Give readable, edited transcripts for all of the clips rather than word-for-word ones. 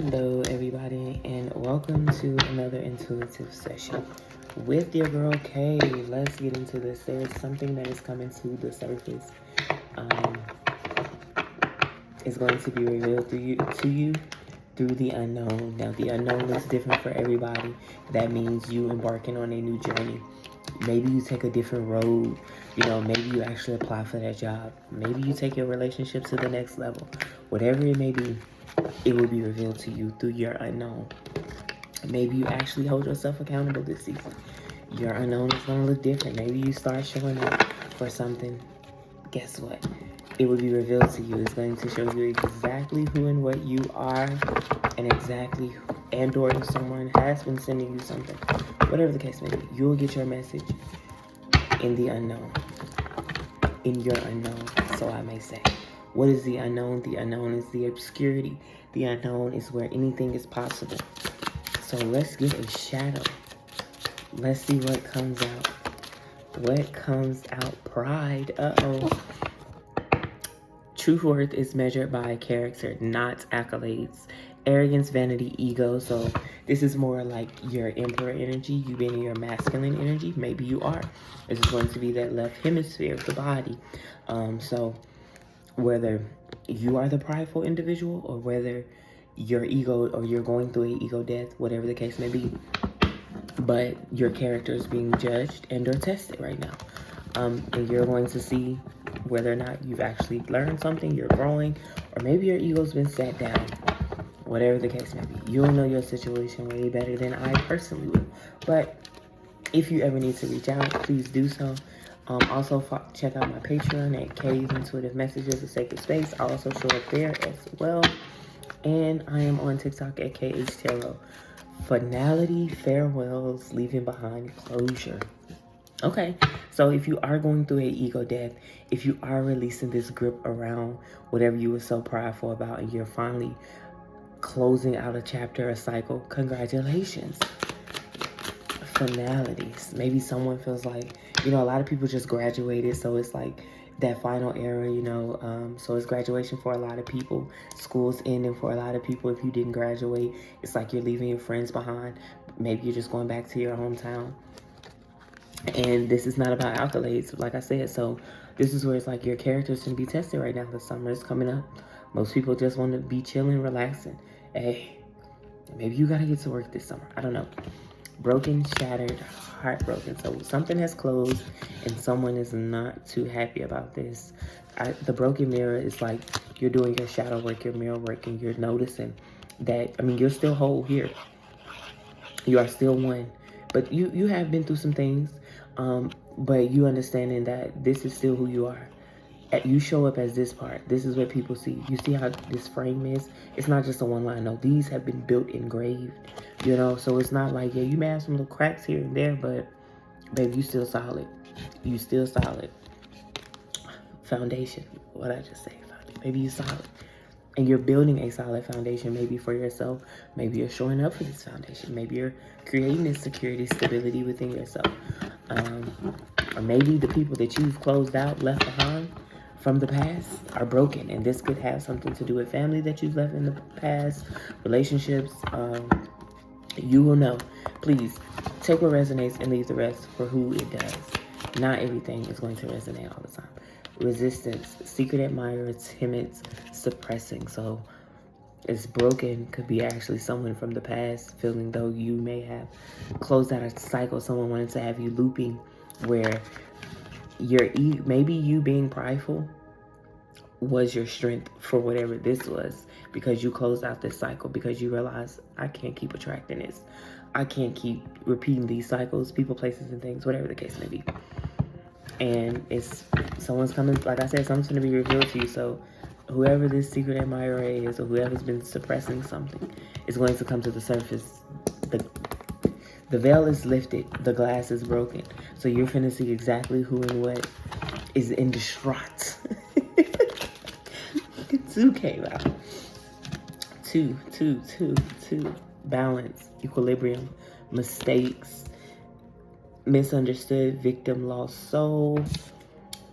Hello, everybody, and welcome to another intuitive session with your girl Kay. Let's get into this. There is something that is coming to the surface. It's going to be revealed to you through the unknown. Now, the unknown is different for everybody. That means you embarking on a new journey. Maybe you take a different road. Maybe you actually apply for that job. Maybe you take your relationship to the next level. Whatever it may be, it will be revealed to you through your unknown. Maybe you actually hold yourself accountable this season. Your unknown is going to look different. Maybe you start showing up for something. Guess what? It will be revealed to you. It's going to show you exactly who and what you are, and exactly, or if someone has been sending you something. Whatever the case may be, you'll get your message in the unknown. In your unknown, so I may say. What is the unknown? The unknown is the obscurity. The unknown is where anything is possible. So let's get a shadow. Let's see what comes out. What comes out? Pride. Uh-oh. True worth is measured by character, not accolades. Arrogance, vanity, ego. So this is more like your emperor energy. You being in your masculine energy. Maybe you are. This is going to be that left hemisphere of the body. So whether you are the prideful individual or whether your ego or you're going through an ego death, whatever the case may be, but your character is being judged and or tested right now. And you're going to see whether or not you've actually learned something, you're growing, or maybe your ego's been sat down. Whatever the case may be, you'll know your situation way better than I personally will. But if you ever need to reach out, please do so. Also, check out my Patreon at K's Intuitive Messages, a Sacred Space. I also show up there as well. And I am on TikTok at KH Tarot. Finality, farewells, leaving behind closure. Okay, so if you are going through an ego death, if you are releasing this grip around whatever you were so prideful about and you're finally closing out a chapter, a cycle, congratulations. Finalities. Maybe someone feels like, a lot of people just graduated, so it's like that final era, so it's graduation for a lot of people. School's ending for a lot of people. If you didn't graduate, it's like you're leaving your friends behind. Maybe you're just going back to your hometown. And this is not about accolades, like I said. So this is where it's like your characters can be tested right now. The summer is coming up. Most people just want to be chilling, relaxing. Hey, maybe you got to get to work this summer. I don't know. Broken, shattered, heartbroken. So something has closed and someone is not too happy about this. The broken mirror is like you're doing your shadow work, your mirror work, and you're noticing that, you're still whole here. You are still one. But you have been through some things, but you understanding that this is still who you are. You show up as this part. This is what people see. You see how this frame is? It's not just a one line. No, these have been built, engraved, so it's not like, yeah, you may have some little cracks here and there, but baby, you still solid. You still solid. Foundation. What I just say? Maybe you solid. And you're building a solid foundation, maybe for yourself. Maybe you're showing up for this foundation. Maybe you're creating this security, stability within yourself. Or maybe the people that you've closed out, left behind from the past are broken. And this could have something to do with family that you've left in the past, relationships. You will know. Please take what resonates and leave the rest for who it does. Not everything is going to resonate all the time. Resistance, secret admirer, timid, suppressing. So it's broken could be actually someone from the past, feeling though you may have closed out a cycle. Someone wanted to have you looping where maybe you being prideful was your strength for whatever this was, because you closed out this cycle, because you realized I can't keep attracting this. I can't keep repeating these cycles, people, places, and things, whatever the case may be. And someone's coming, like I said, something's going to be revealed to you. So whoever this secret admirer is, or whoever's been suppressing something, is going to come to the surface. The veil is lifted. The glass is broken. So you're finna see exactly who and what is in distraught. 2 came out. Two. Balance, equilibrium, mistakes, misunderstood, victim, lost soul,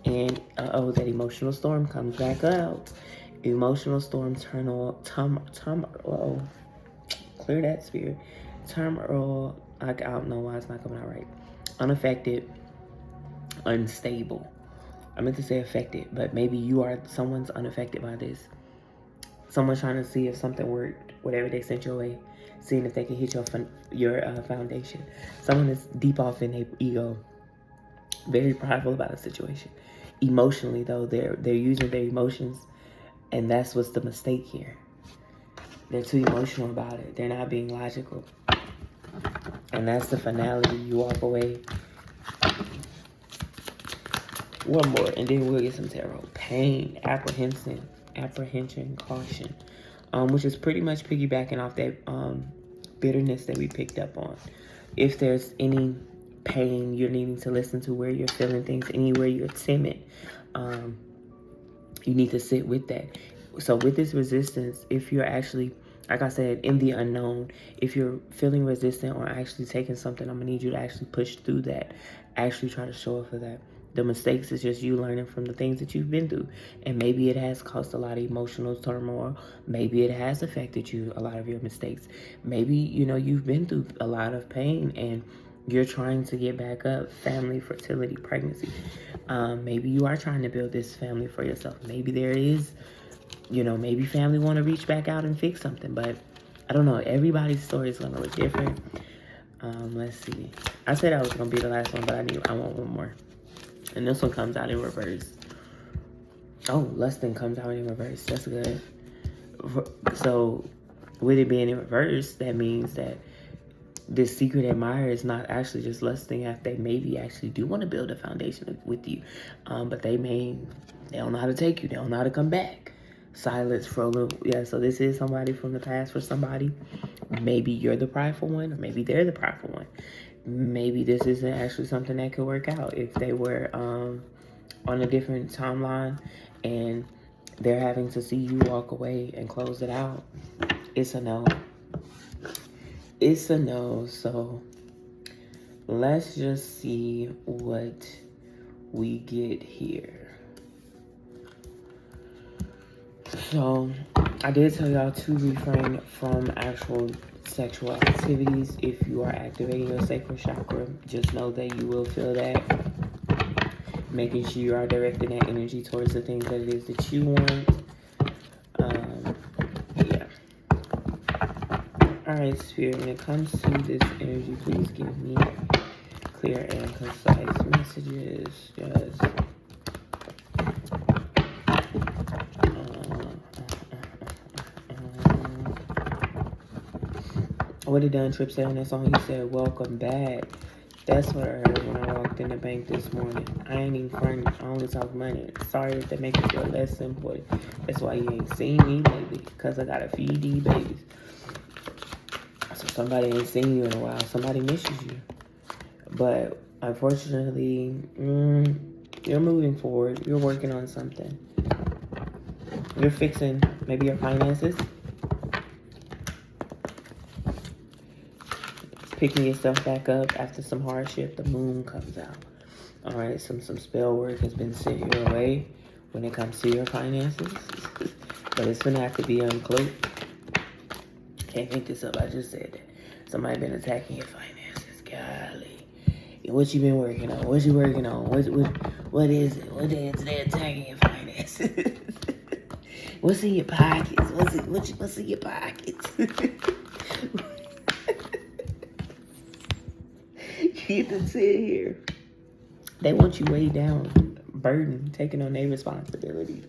and that emotional storm comes back out. Emotional storm, clear that spirit. Turmoil, I don't know why it's not coming out right. Unaffected, unstable. I meant to say affected, but maybe someone's unaffected by this. Someone's trying to see if something worked, whatever they sent your way, seeing if they can hit your foundation. Someone is deep off in their ego, very prideful about a situation. Emotionally, though, they're using their emotions, and that's what's the mistake here. They're too emotional about it. They're not being logical, and that's the finality. You walk away. One more, and then we'll get some tarot. Pain, apprehension, caution, which is pretty much piggybacking off that bitterness that we picked up on. If there's any pain, you're needing to listen to where you're feeling things, anywhere you're timid, you need to sit with that. So with this resistance, if you're actually, like I said, in the unknown, if you're feeling resistant or actually taking something, I'm gonna need you to actually push through that. Actually try to show up for that. The mistakes is just you learning from the things that you've been through. And maybe it has caused a lot of emotional turmoil. Maybe it has affected you, a lot of your mistakes. Maybe, you've been through a lot of pain and you're trying to get back up. Family, fertility, pregnancy. Maybe you are trying to build this family for yourself. Maybe there is, maybe family want to reach back out and fix something. But I don't know. Everybody's story is going to look different. Let's see. I said I was going to be the last one, but I want one more. And this one comes out in reverse. Oh, Lusting comes out in reverse. That's good. So, with it being in reverse, that means that this secret admirer is not actually just lusting after they maybe actually do want to build a foundation with you. But they don't know how to take you. They don't know how to come back. Silence for a little. Yeah, so this is somebody from the past for somebody. Maybe you're the prideful one, or maybe they're the prideful one. Maybe this isn't actually something that could work out. If they were on a different timeline and they're having to see you walk away and close it out, it's a no. It's a no. So let's just see what we get here. So I did tell y'all to refrain from actual sexual activities. If you are activating your sacral chakra, just know that you will feel that. Making sure you are directing that energy towards the things that it is that you want. Yeah. Alright, Spirit, when it comes to this energy, please give me clear and concise messages. Just what did Don Tripp say on that song? He said, "Welcome back." That's what I heard when I walked in the bank this morning. I ain't even fronting. I only talk money. Sorry if that makes you feel less important. That's why you ain't seen me lately, because I got to feed these babies. So somebody ain't seen you in a while. Somebody misses you. But unfortunately, you're moving forward. You're working on something. You're fixing maybe your finances. Picking yourself back up after some hardship. The moon comes out. All right, some spell work has been sent your way when it comes to your finances. But it's going to have to be uncloaked. Can't make this up. I just said that. Somebody been attacking your finances. Golly. What you been working on? What you working on? What is it? What is they attacking your finances? What's in your pockets? What's in your pockets? You get to sit here. They want you way down, burden, taking on their responsibilities.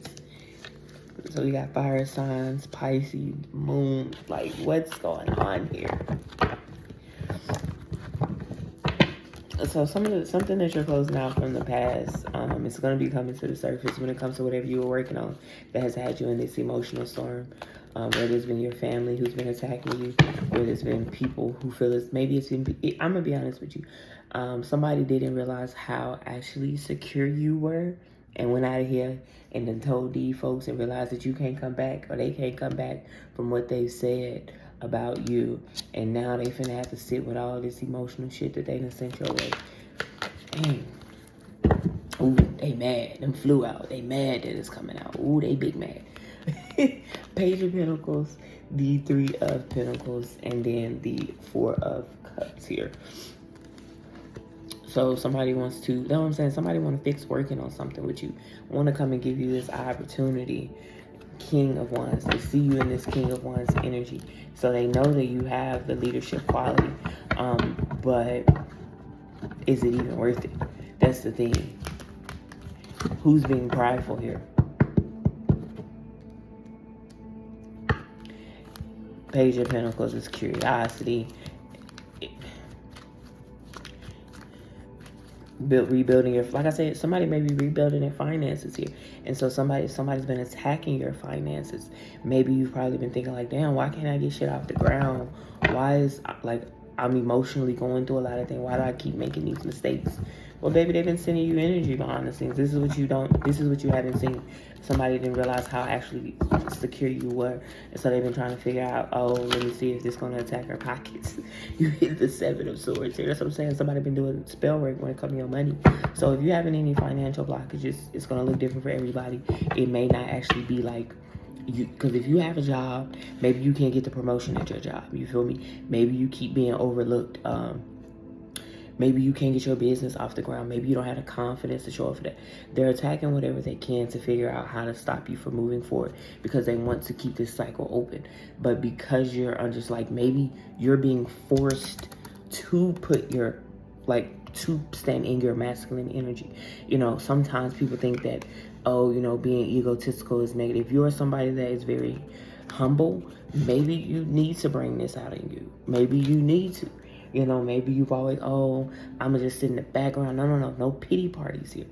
So we got fire signs, Pisces, moon. Like, what's going on here? So something that you're closing out from the past, it's going to be coming to the surface when it comes to whatever you were working on that has had you in this emotional storm. Whether it's been your family who's been attacking you, whether it's been people who feel it's, maybe it's been, I'm going to be honest with you. Somebody didn't realize how actually secure you were and went out of here and then told these folks and realized that you can't come back, or they can't come back from what they said about you. And now they finna have to sit with all this emotional shit that they done sent your way. Dang. Ooh, they mad. Them flew out. They mad that it's coming out. Ooh, they big mad. Page of Pentacles. the Three of Pentacles, and then the Four of Cups here. So somebody wants to, you know what I'm saying? Somebody want to fix working on something with you. Want to come and give you this opportunity. King of Wands. They see you in this King of Wands energy. So they know that you have the leadership quality. But is it even worth it? That's the thing. Who's being prideful here? Page of Pentacles is curiosity. Rebuilding your, like I said, somebody may be rebuilding their finances here. And so somebody's been attacking your finances. Maybe you've probably been thinking like, damn, why can't I get shit off the ground? Why is, like, I'm emotionally going through a lot of things. Why do I keep making these mistakes? Well, baby, they've been sending you energy behind the scenes. This is what you haven't seen. Somebody didn't realize how actually secure you were. And so they've been trying to figure out, oh, let me see if this is going to attack our pockets. You hit the Seven of Swords here. That's what I'm saying. Somebody been doing spell work when it comes to your money. So if you're having any financial blockages, it's going to look different for everybody. It may not actually be like, because if you have a job, maybe you can't get the promotion at your job. You feel me? Maybe you keep being overlooked. Maybe you can't get your business off the ground. Maybe you don't have the confidence to show up for that. They're attacking whatever they can to figure out how to stop you from moving forward because they want to keep this cycle open. But because you're just like, maybe you're being forced to put your, like, to stand in your masculine energy. You know, sometimes people think that, oh, you know, being egotistical is negative. If you're somebody that is very humble, maybe you need to bring this out in you. Maybe you need to. You know, maybe you've always, oh, I'm going to just sit in the background. No pity parties here.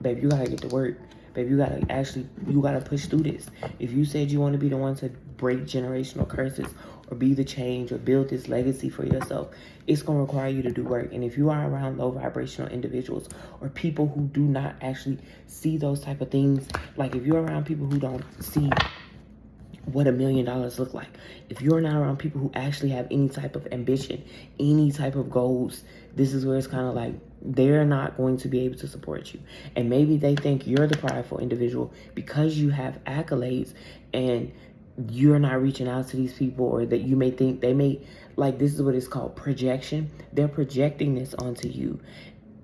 Baby, you got to get to work. Baby, you got to push through this. If you said you want to be the one to break generational curses or be the change or build this legacy for yourself, it's going to require you to do work. And if you are around low vibrational individuals or people who do not actually see those type of things, like if you're around people who don't see what $1 million look like, if you're not around people who actually have any type of ambition, any type of goals, this is where it's kind of like they're not going to be able to support you. And maybe they think you're the prideful individual because you have accolades and you're not reaching out to these people, or that you may think they may, like, this is what it's called, projection. They're projecting this onto you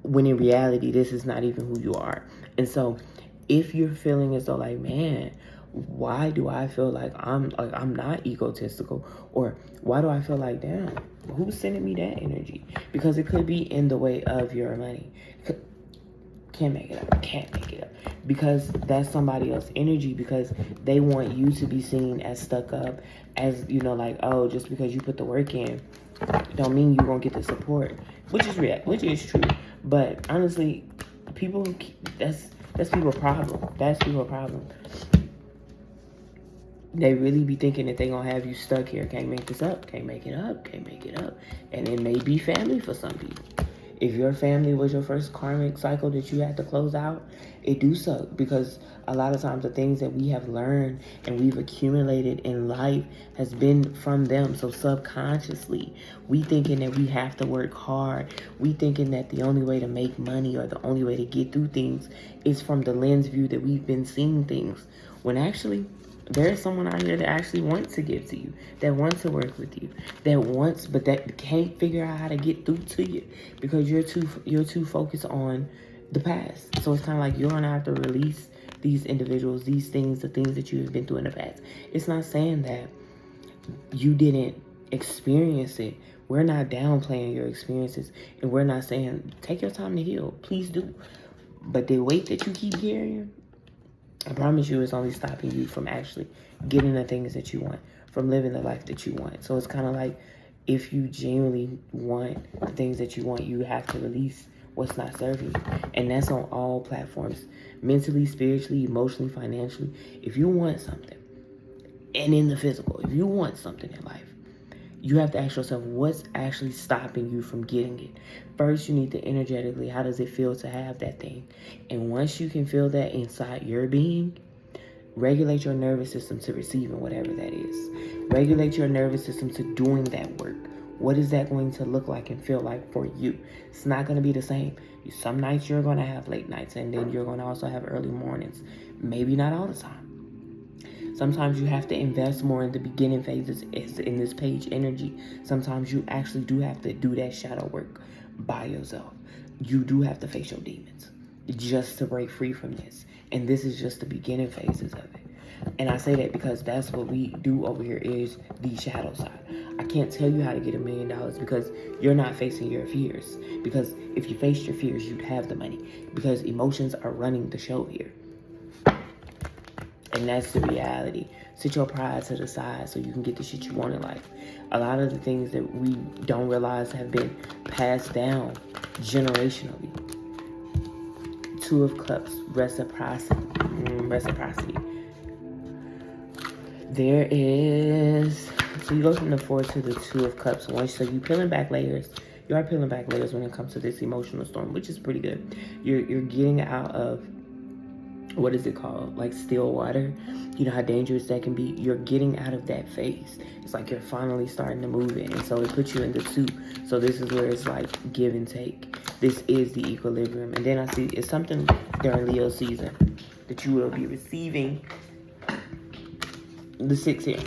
when in reality this is not even who you are. And so if you're feeling as though like, man, why do I feel like I'm not egotistical, or why do I feel like, damn, who's sending me that energy? Because it could be in the way of your money. Can't make it up because that's somebody else's energy, because they want you to be seen as stuck up, as, you know, like, oh, just because you put the work in don't mean you won't get the support, which is true. But honestly, that's people's problem. That's people's problem. They really be thinking that they gonna have you stuck here. Can't make this up. Can't make it up. And it may be family for some people. If your family was your first karmic cycle that you had to close out, it do suck, because a lot of times the things that we have learned and we've accumulated in life has been from them. So subconsciously, we thinking that we have to work hard. We thinking that the only way to make money or the only way to get through things is from the lens view that we've been seeing things. When actually, there's someone out here that actually wants to give to you, that wants to work with you, but that can't figure out how to get through to you because you're too focused on the past. So it's kind of like you're gonna have to release these individuals, these things, the things that you have been through in the past. It's not saying that you didn't experience it. We're not downplaying your experiences, and we're not saying take your time to heal. Please do. But the weight that you keep carrying, I promise you, it's only stopping you from actually getting the things that you want, from living the life that you want. So it's kind of like, if you genuinely want the things that you want, you have to release what's not serving you. And that's on all platforms, mentally, spiritually, emotionally, financially. If you want something, and in the physical, if you want something in life, you have to ask yourself, what's actually stopping you from getting it? First, you need to energetically, how does it feel to have that thing? And once you can feel that inside your being, regulate your nervous system to receiving whatever that is. Regulate your nervous system to doing that work. What is that going to look like and feel like for you? It's not going to be the same. Some nights you're going to have late nights, and then you're going to also have early mornings. Maybe not all the time. Sometimes you have to invest more in the beginning phases in this page energy. Sometimes you actually do have to do that shadow work by yourself. You do have to face your demons just to break free from this. And this is just the beginning phases of it. And I say that because that's what we do over here is the shadow side. I can't tell you how to get $1 million because you're not facing your fears. Because if you faced your fears, you'd have the money. Because emotions are running the show here. And that's the reality. Sit your pride to the side so you can get the shit you want in life. A lot of the things that we don't realize have been passed down generationally. Two of Cups, reciprocity. There is, so you go from the 4 to the 2 of Cups. So you peeling back layers. You are peeling back layers when it comes to this emotional storm, which is pretty good. You're getting out of, what is it called? Like still water. You know how dangerous that can be. You're getting out of that phase. It's like you're finally starting to move in. And so it puts you in the 2. So this is where it's like give and take. This is the equilibrium. And then I see it's something during Leo season that you will be receiving the 6 here.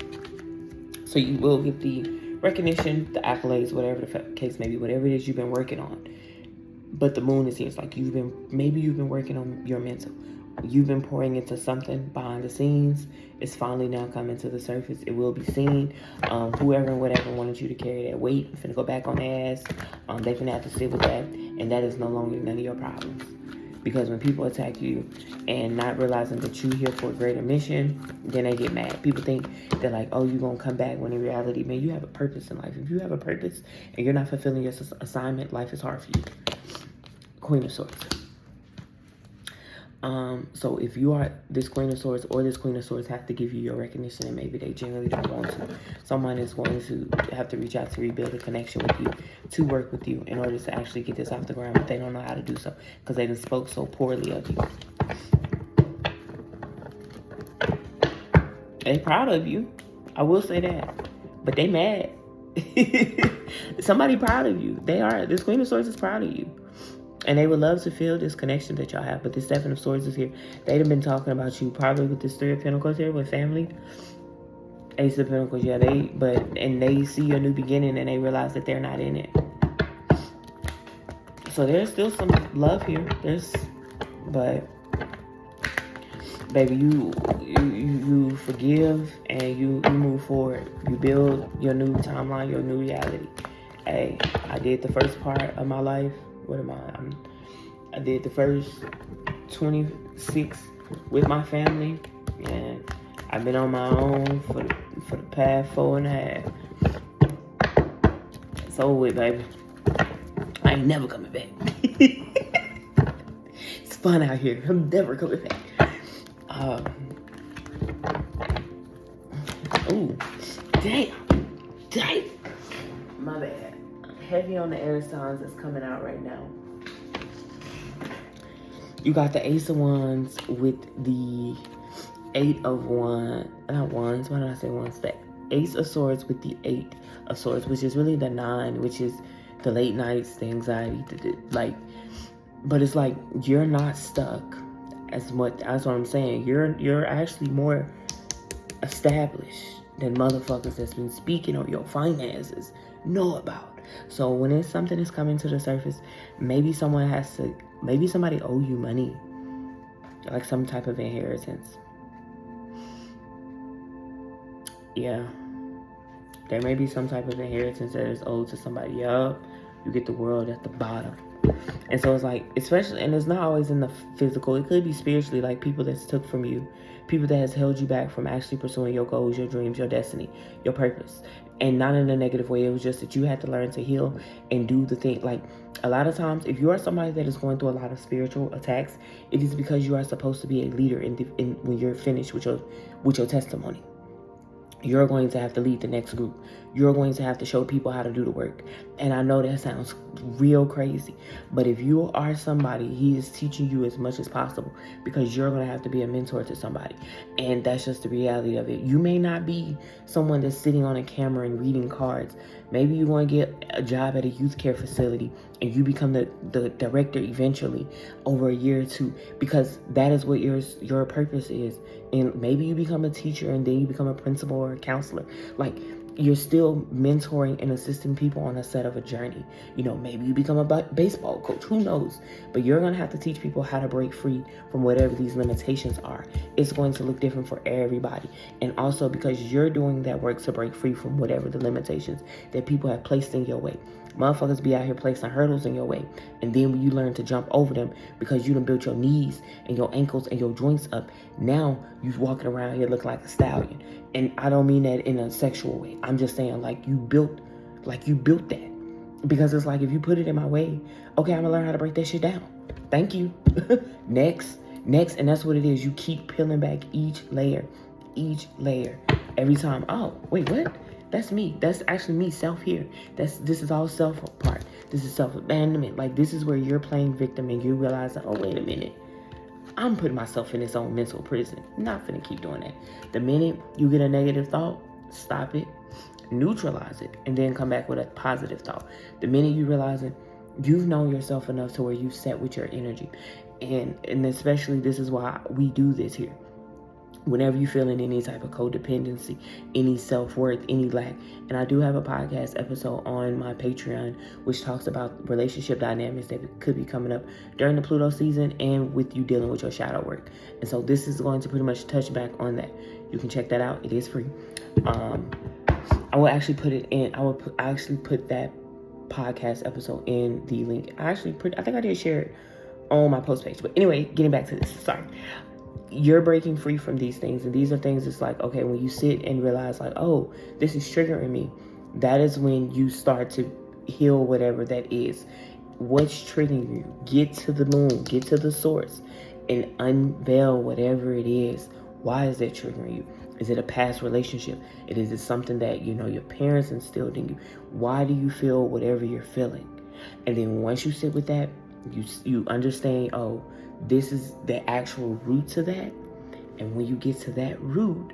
So you will get the recognition, the accolades, whatever the case may be, whatever it is you've been working on. But the moon is here. It's like maybe you've been working on your mental. You've been pouring into something behind the scenes. It's finally now coming to the surface. It will be seen. Whoever and whatever wanted you to carry that weight, I'm finna go back on their ass. They finna have to sit with that. And that is no longer none of your problems. Because when people attack you and not realizing that you're here for a greater mission, then they get mad. People think they're like, oh, you're going to come back, when in reality, man, you have a purpose in life. If you have a purpose and you're not fulfilling your assignment, life is hard for you. Queen of Swords. So if you are this Queen of Swords or this Queen of Swords have to give you your recognition, and maybe they generally don't want to. Someone is going to have to reach out to rebuild a connection with you, to work with you in order to actually get this off the ground, but they don't know how to do so because they just spoke so poorly of you. They proud of you. I will say that. But they mad. Somebody proud of you. They are. This Queen of Swords is proud of you. And they would love to feel this connection that y'all have. But this 7 of Swords is here. They'd have been talking about you probably with this 3 of Pentacles here with family. Ace of Pentacles, yeah. And they see a new beginning and they realize that they're not in it. So there's still some love here. But baby, you forgive and you move forward. You build your new timeline, your new reality. Hey, I did the first part of my life. What am I? I did the first 26 with my family, and I've been on my own for the past 4.5. It's over with, baby. I ain't never coming back. It's fun out here. I'm never coming back. Ooh, damn. My bad. Heavy on the air signs that's coming out right now. You got the Ace of Wands with the 8 of Wands. Not Wands. Why did I say Wands? The Ace of Swords with the 8 of Swords, which is really the 9, which is the late nights, the anxiety, but it's like you're not stuck as much. That's what I'm saying. You're actually more established than motherfuckers that's been speaking on your finances know about. So when it's something that's coming to the surface, maybe somebody owe you money, like some type of inheritance. Yeah, there may be some type of inheritance that is owed to somebody. Yup, you get the world at the bottom. And so it's like, especially, and it's not always in the physical, it could be spiritually, like people that's took from you, people that has held you back from actually pursuing your goals, your dreams, your destiny, your purpose. And not in a negative way. It was just that you had to learn to heal and do the thing. Like a lot of times, if you are somebody that is going through a lot of spiritual attacks, it is because you are supposed to be a leader in when you're finished with your testimony. You're going to have to lead the next group. you're going to have to show people how to do the work. And I know that sounds real crazy, but if you are somebody, he is teaching you as much as possible, because you're going to have to be a mentor to somebody. And that's just the reality of it. You may not be someone that's sitting on a camera and reading cards. Maybe you want to get a job at a youth care facility and you become the director eventually over a year or two, because that is what your purpose is. And maybe you become a teacher and then you become a principal or a counselor. Like, you're still mentoring and assisting people on a set of a journey. You know, maybe you become a baseball coach, who knows? But you're going to have to teach people how to break free from whatever these limitations are. It's going to look different for everybody. And also because you're doing that work to break free from whatever the limitations that people have placed in your way. Motherfuckers be out here placing hurdles in your way, and then when you learn to jump over them because you done built your knees and your ankles and your joints up, now you walking around here looking like a stallion. And I don't mean that in a sexual way. I'm just saying like you built that. Because it's like, if you put it in my way, okay, I'm gonna learn how to break that shit down. Thank you. Next. And that's what it is. You keep peeling back each layer every time. Oh, wait, what? That's me. That's actually me, self here. This is all self part. This is self-abandonment. Like, this is where you're playing victim and you realize, oh, wait a minute. I'm putting myself in this own mental prison. Not finna keep doing that. The minute you get a negative thought, stop it, neutralize it, and then come back with a positive thought. The minute you realize it, you've known yourself enough to where you set with your energy. And especially this is why we do this here. Whenever you feel in any type of codependency, any self-worth, any lack. And I do have a podcast episode on my Patreon, which talks about relationship dynamics that could be coming up during the Pluto season and with you dealing with your shadow work. And so this is going to pretty much touch back on that. You can check that out. It is free. I will actually put it in. I actually put that podcast episode in the link. I think I did share it on my post page. But anyway, getting back to this. Sorry. You're breaking free from these things, and these are things it's like, okay, when you sit and realize like, oh, this is triggering me, that is when you start to heal whatever that is. What's triggering you? Get to the moon, get to the source, and unveil whatever it is. Why is that triggering you? Is it a past relationship? Is it something that, you know, your parents instilled in you? Why do you feel whatever you're feeling? And then once you sit with that, you understand, oh, this is the actual root to that. And when you get to that root,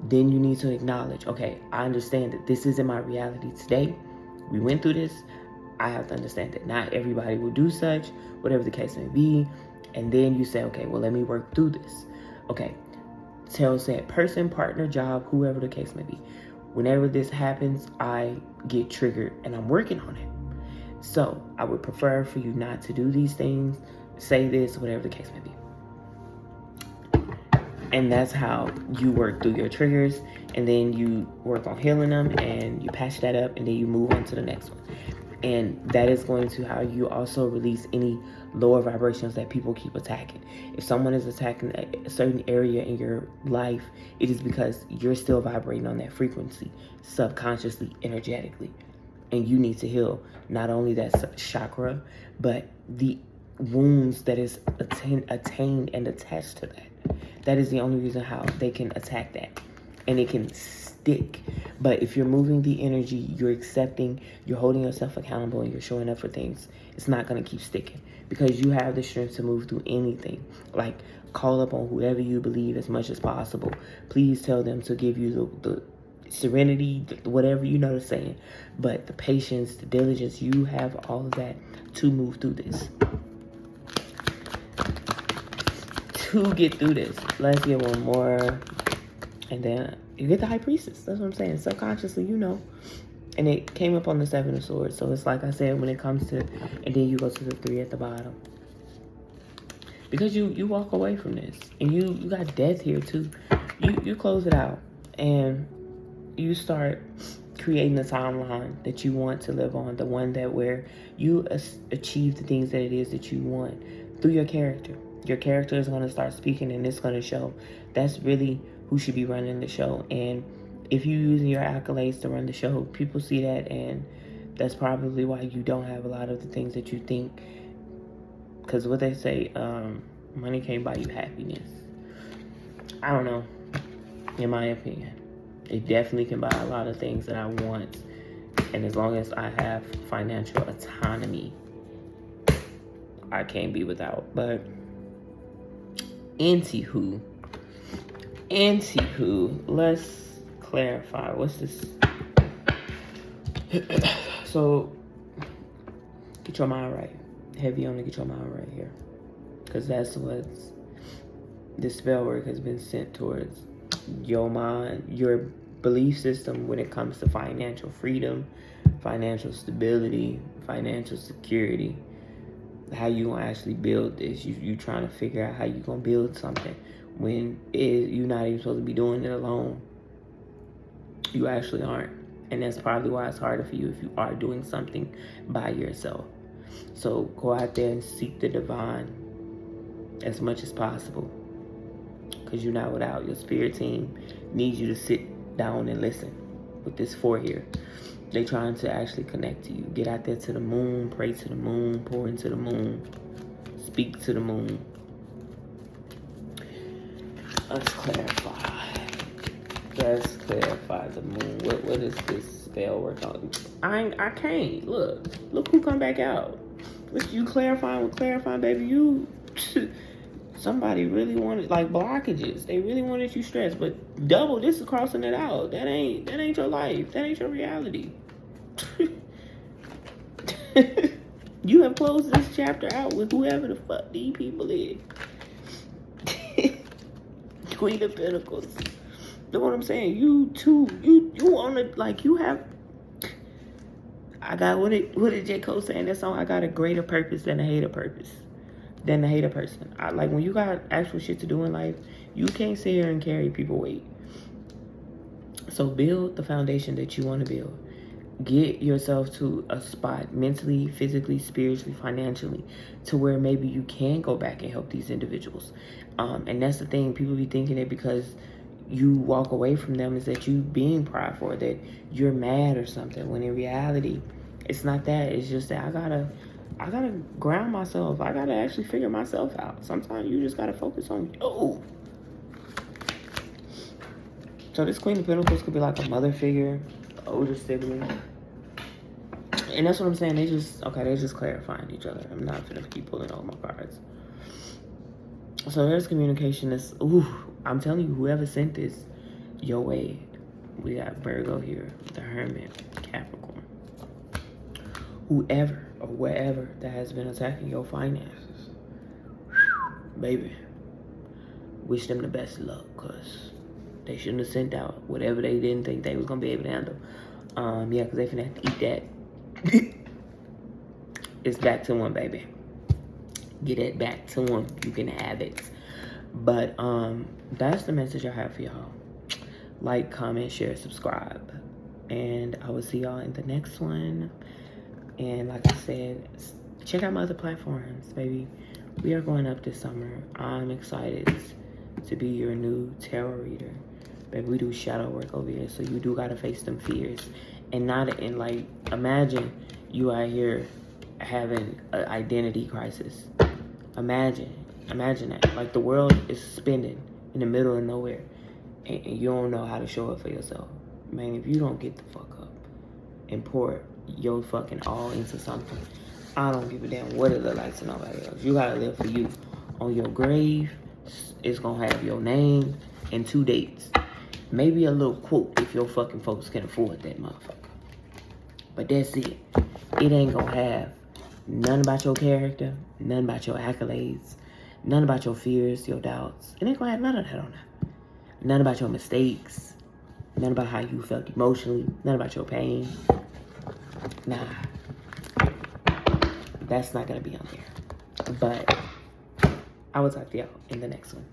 then you need to acknowledge, okay, I understand that this isn't my reality today. We went through this. I have to understand that not everybody will do such, whatever the case may be. And then you say, okay, well, let me work through this. Okay, tell said person, partner, job, whoever the case may be. Whenever this happens, I get triggered and I'm working on it. So I would prefer for you not to do these things, say this, whatever the case may be. And that's how you work through your triggers, and then you work on healing them, and you patch that up, and then you move on to the next one. And that is going to how you also release any lower vibrations that people keep attacking. If someone is attacking a certain area in your life, it is because you're still vibrating on that frequency, subconsciously, energetically. And you need to heal not only that chakra, but the wounds that is attained and attached to that. That is the only reason how they can attack that. And it can stick. But if you're moving the energy, you're accepting, you're holding yourself accountable, and you're showing up for things, it's not going to keep sticking. Because you have the strength to move through anything. Like, call up on whoever you believe as much as possible. Please tell them to give you the serenity, whatever you know the saying, but the patience, the diligence, you have all of that to move through this. To get through this, let's get one more, and then you get the High Priestess. That's what I'm saying. Subconsciously, you know. And it came up on the Seven of Swords. So it's like I said, when it comes to, and then you go to the 3 at the bottom. Because you walk away from this, and you got death here too. You close it out, and you start creating the timeline that you want to live on, the one that where you achieve the things that it is that you want through your character. Your character is going to start speaking, and it's going to show. That's really who should be running the show. And if you're using your accolades to run the show, people see that, and that's probably why you don't have a lot of the things that you think. Because what they say, money can't buy you happiness. I don't know, in my opinion. It definitely can buy a lot of things that I want. And as long as I have financial autonomy, I can't be without. But anywho, let's clarify. What's this? So, get your mind right. Heavy on to get your mind right here. Because that's what this spell work has been sent towards. Your mind, your belief system when it comes to financial freedom, financial stability, financial security. How you gonna actually build this? You trying to figure out how you gonna build something when you're not even supposed to be doing it alone. You actually aren't. And that's probably why it's harder for you if you are doing something by yourself. So go out there and seek the divine as much as possible. Because you're not without. Your spirit team needs you to sit down and listen with this 4 here. They trying to actually connect to you. Get out there to the moon, pray to the moon, pour into the moon, speak to the moon. Let's clarify. Let's clarify the moon. What is this spell work on? I can't. Look who come back out. What you clarifying, baby? You somebody really wanted like blockages. They really wanted you stressed, but double this is crossing it out. That ain't your life. That ain't your reality. You have closed this chapter out with whoever the fuck these people is. Queen of Pentacles. You know what I'm saying? You on the like you have. I got what did J. Cole say in that song? I got a greater purpose than a hater purpose. Than the hater person. Like when you got actual shit to do in life, you can't sit here and carry people weight. So build the foundation that you want to build. Get yourself to a spot mentally, physically, spiritually, financially, to where maybe you can go back and help these individuals. And that's the thing. People be thinking that because you walk away from them is that you being prideful, or that you're mad or something. When in reality, it's not that. It's just that I gotta ground myself. I gotta actually figure myself out. Sometimes you just gotta focus on you. So this Queen of Pentacles could be like a mother figure, older sibling. And that's what I'm saying. They're just clarifying each other. I'm not gonna keep pulling all my cards. So there's communication that's, I'm telling you, whoever sent this your way. We got Virgo here, the Hermit, Capricorn. Whoever or wherever that has been attacking your finances, baby, wish them the best of luck, because they shouldn't have sent out whatever they didn't think they was going to be able to handle. Yeah, because they finna have to eat that. It's back to them, baby. Get it back to them. You can have it. But that's the message I have for y'all. Like, comment, share, subscribe. And I will see y'all in the next one. And like I said, check out my other platforms, baby. We are going up this summer. I'm excited to be your new tarot reader. Baby, we do shadow work over here, so you do gotta face them fears. And not in like, imagine you out here having an identity crisis. Imagine that. Like the world is spinning in the middle of nowhere, and you don't know how to show up for yourself. Man, if you don't get the fuck up and pour your fucking all into something, I don't give a damn what it look like to nobody else. You gotta live for you. On your grave, it's gonna have your name and 2 dates. Maybe a little quote if your fucking folks can afford that motherfucker. But that's it. It ain't gonna have none about your character, none about your accolades, none about your fears, your doubts. It ain't gonna have none of that on there. None about your mistakes, none about how you felt emotionally, none about your pain. Nah. That's not gonna be on there. But I will talk to y'all in the next one.